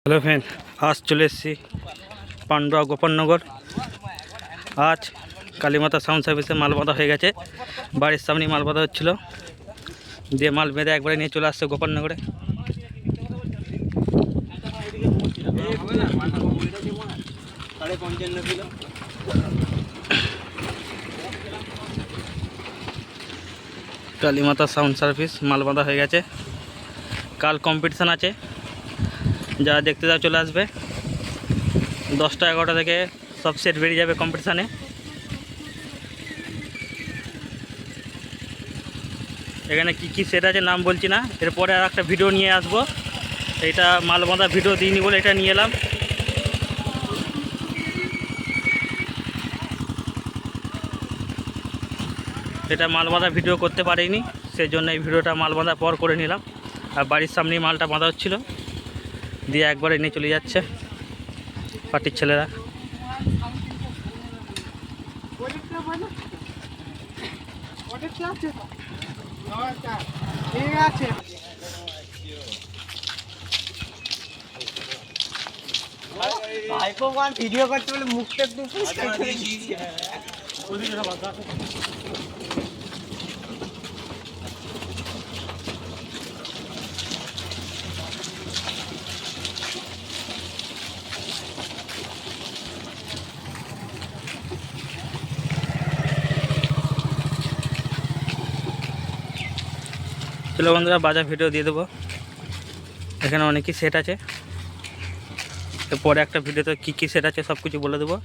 Hello friend, আজ চলে এসেছি পান্ডুয়া গোপালনগর। আজ কালীমাতা সাউন্ড সার্ভিসে মাল বাঁধা হয়ে গেছে। বাড়ির সামনেই মাল বাঁধা হচ্ছিল, দিয়ে মাল বেঁধে একবারে নিয়ে চলে আসছে গোপালনগরে। কালীমাতা সাউন্ড সার্ভিস মাল বাঁধা হয়ে গেছে। কাল কম্পিটিশান আছে, যারা দেখতে যাও চলে আসবে। 10টা 11টা থেকে সব সেট বেরিয়ে যাবে কম্পিটিশানে। এখানে কি সেট আছে নাম বলছি না, এরপরে আর একটা ভিডিও নিয়ে আসবো। এইটা মাল বাঁধা ভিডিও দিইনি বলে এটা নিয়ে এলাম। এটা মাল বাঁধা ভিডিও করতে পারিনি, সেই জন্য এই ভিডিওটা মাল বাঁধা পর করে নিলাম। আর বাড়ির সামনেই মালটা বাঁধা হচ্ছিলো, দিয়ে একবারে নিয়ে চলে যাচ্ছে পার্টির ছেলেরা। ভিডিও করতে বলে মুখটা একটু চলো বন্ধুরা, বাজার ভিডিও দিয়ে দেবো। এখানে অনেকই সেট আছে, পরে একটা ভিডিওতে কী সেট আছে সব কিছু বলে দেবো।